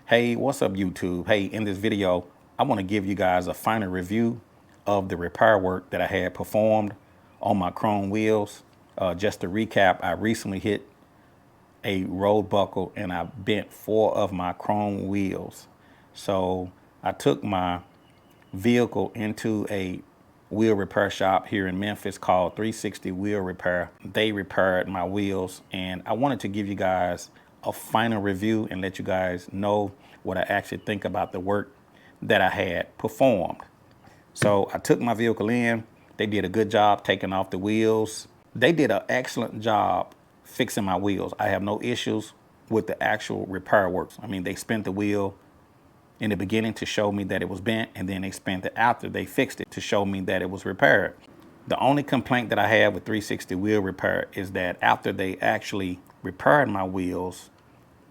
Hey, what's up YouTube? Hey, in this video, I want to give you guys a final review of the repair work that I had performed on my chrome wheels. Just to recap, I recently hit a road buckle and I bent 4 of my chrome wheels. So I took my vehicle into a wheel repair shop here in Memphis called 360 Wheel Repair. They repaired my wheels and I wanted to give you guys a final review and let you guys know what I actually think about the work that I had performed. So I took my vehicle in. They did a good job taking off the wheels. They did an excellent job fixing my wheels. I have no issues with the actual repair works. I mean, they spent the wheel in the beginning to show me that it was bent, and then they spent it after they fixed it to show me that it was repaired. The only complaint that I have with 360 Wheel Repair is that after they actually repaired my wheels,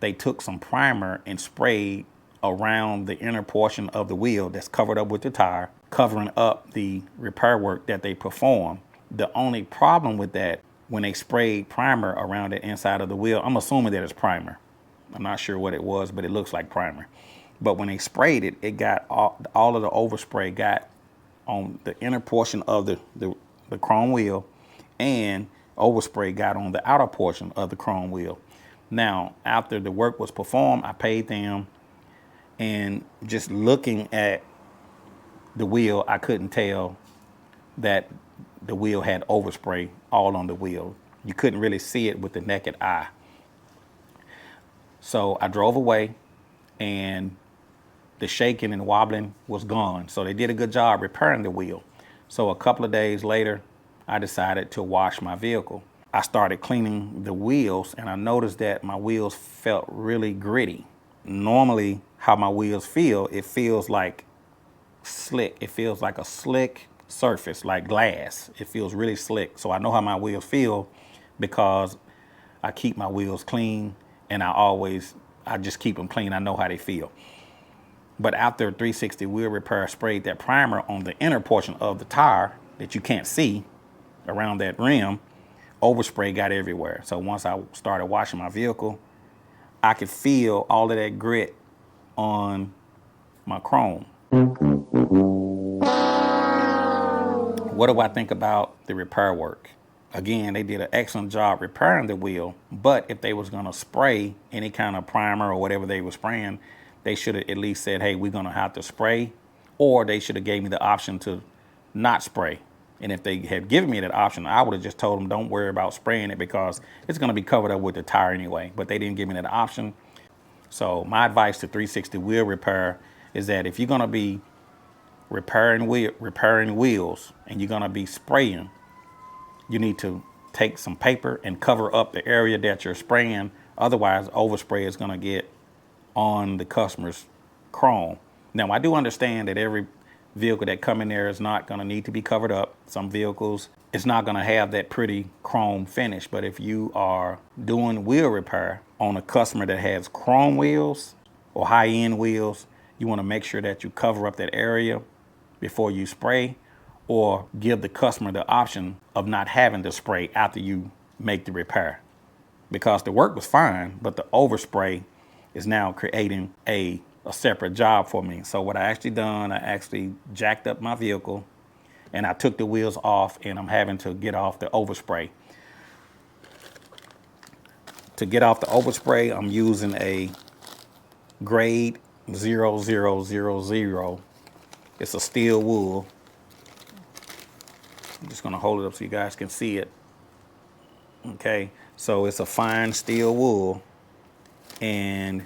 they took some primer and sprayed around the inner portion of the wheel that's covered up with the tire, covering up the repair work that they performed. The only problem with that, when they sprayed primer around the inside of the wheel, I'm assuming that it's primer. I'm not sure what it was, but it looks like primer. But when they sprayed it, it got all of the overspray got on the inner portion of the chrome wheel, and overspray got on the outer portion of the chrome wheel. Now, after the work was performed, I paid them, and just looking at the wheel, I couldn't tell that the wheel had overspray all on the wheel. You couldn't really see it with the naked eye. So I drove away, and the shaking and wobbling was gone. So they did a good job repairing the wheel. So a couple of days later, I decided to wash my vehicle. I started cleaning the wheels and I noticed that my wheels felt really gritty. Normally, how my wheels feel, it feels like slick. It feels like a slick surface, like glass. It feels really slick. So I know how my wheels feel because I keep my wheels clean, and I just keep them clean. I know how they feel. But after 360 Wheel Repair sprayed that primer on the inner portion of the tire that you can't see around that rim, overspray got everywhere. So once I started washing my vehicle, I could feel all of that grit on my chrome. What do I think about the repair work? Again, they did an excellent job repairing the wheel, but if they was gonna spray any kind of primer or whatever they were spraying, they should have at least said, hey, we're gonna have to spray, or they should have gave me the option to not spray. And if they had given me that option, I would have just told them, don't worry about spraying it because it's gonna be covered up with the tire anyway, but they didn't give me that option. So my advice to 360 Wheel Repair is that if you're gonna be repairing wheels and you're gonna be spraying, you need to take some paper and cover up the area that you're spraying. Otherwise, overspray is gonna get on the customer's chrome. Now, I do understand that every vehicle that come in there is not gonna need to be covered up. Some vehicles, it's not gonna have that pretty chrome finish. But if you are doing wheel repair on a customer that has chrome wheels or high-end wheels, you wanna make sure that you cover up that area before you spray, or give the customer the option of not having to spray after you make the repair. Because the work was fine, but the overspray is now creating a separate job for me. So what I actually done, I actually jacked up my vehicle and I took the wheels off, and I'm having to get off the overspray. To get off the overspray, I'm using a grade 0000. It's a steel wool. I'm just gonna hold it up so you guys can see it. Okay, so it's a fine steel wool, and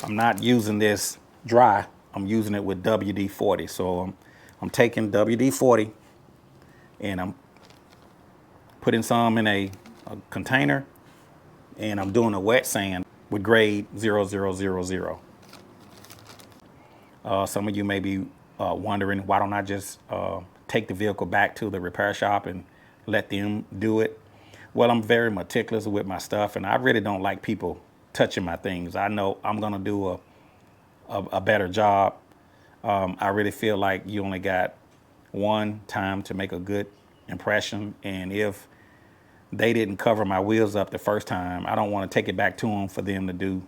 I'm not using this dry. I'm using it with WD-40. So I'm taking WD-40 and I'm putting some in a container, and I'm doing a wet sand with grade 0000. Some of you may be wondering, why don't I just take the vehicle back to the repair shop and let them do it? Well, I'm very meticulous with my stuff, and I really don't like people touching my things. I know I'm gonna do a better job. I really feel like you only got one time to make a good impression, and if they didn't cover my wheels up the first time, I don't want to take it back to them for them to do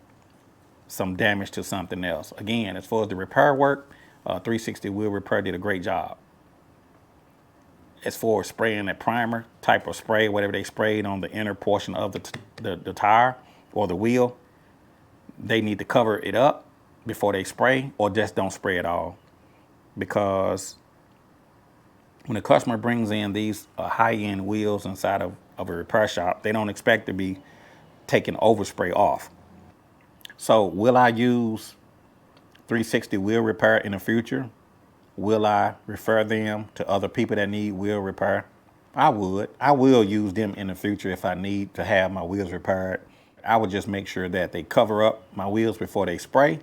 some damage to something else. Again, as far as the repair work, 360 Wheel Repair did a great job. As far as spraying that primer type of spray, whatever they sprayed on the inner portion of the tire or the wheel, they need to cover it up before they spray, or just don't spray at all. Because when a customer brings in these high-end wheels inside of a repair shop, they don't expect to be taking overspray off. So will I use 360 Wheel Repair in the future? Will I refer them to other people that need wheel repair? I would. I will use them in the future if I need to have my wheels repaired. I would just make sure that they cover up my wheels before they spray,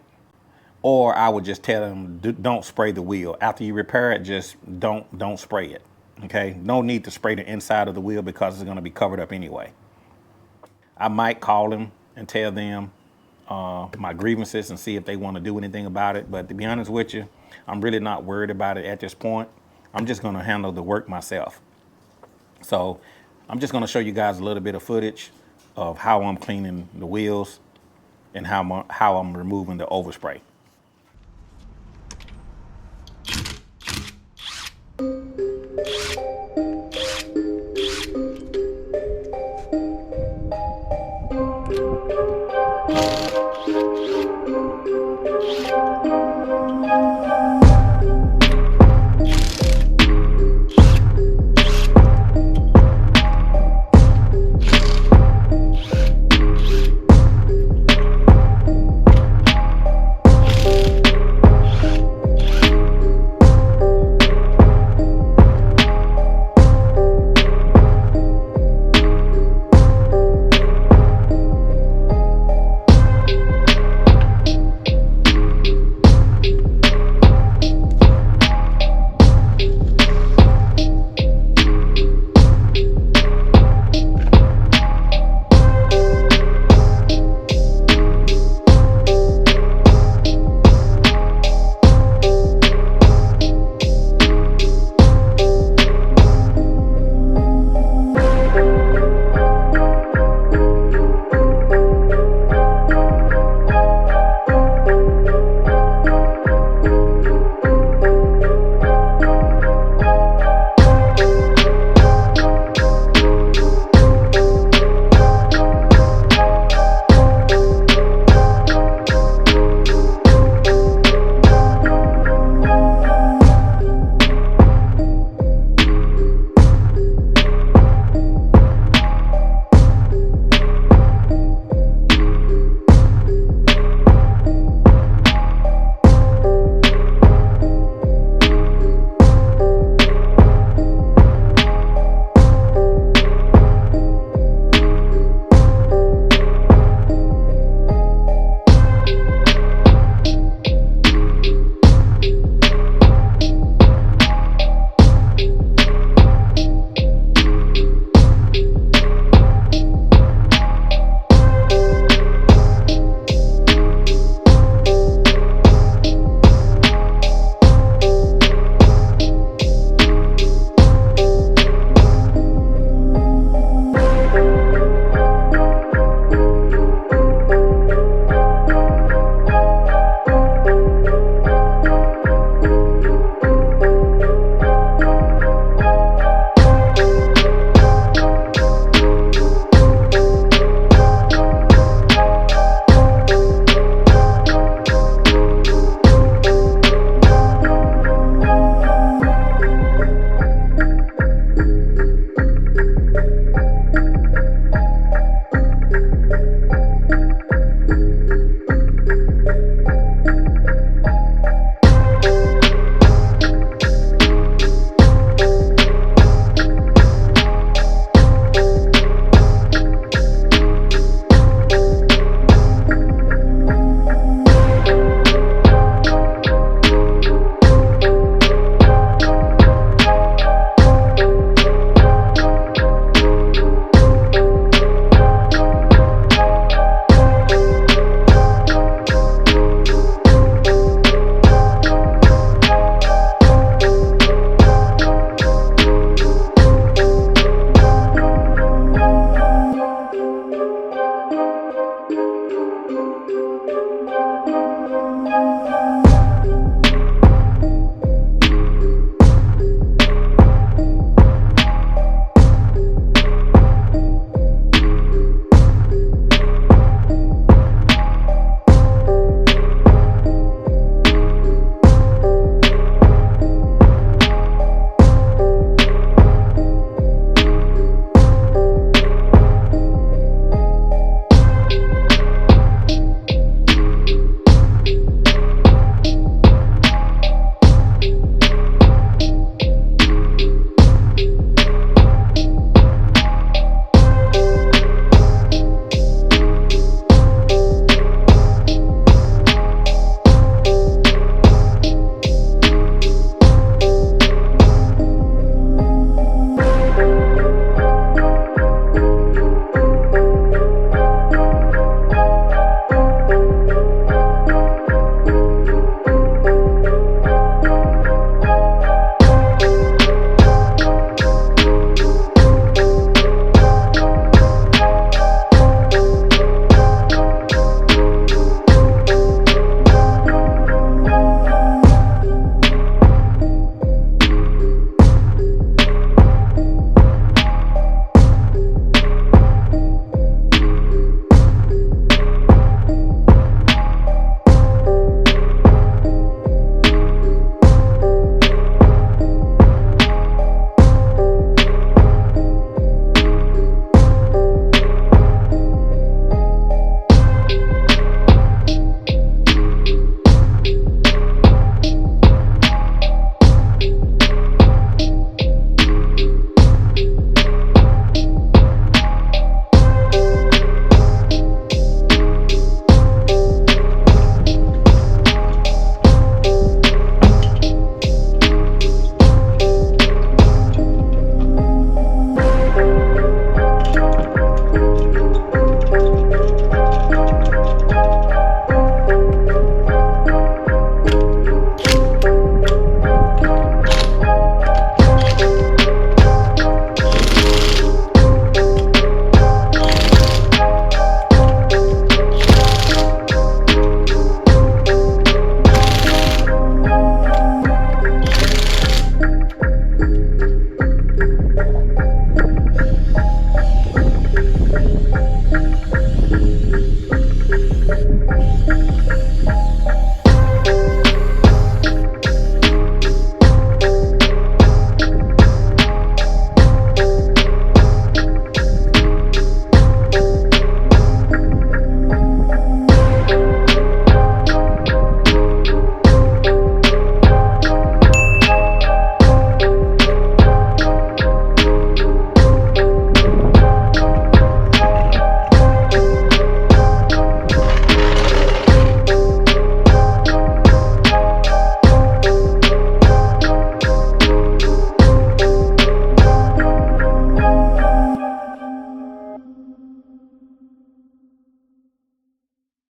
or I would just tell them, don't spray the wheel. After you repair it, just don't spray it, okay? No need to spray the inside of the wheel because it's gonna be covered up anyway. I might call them and tell them my grievances and see if they wanna do anything about it, but to be honest with you, I'm really not worried about it at this point. I'm just gonna handle the work myself. So I'm just gonna show you guys a little bit of footage of how I'm cleaning the wheels and how I'm removing the overspray.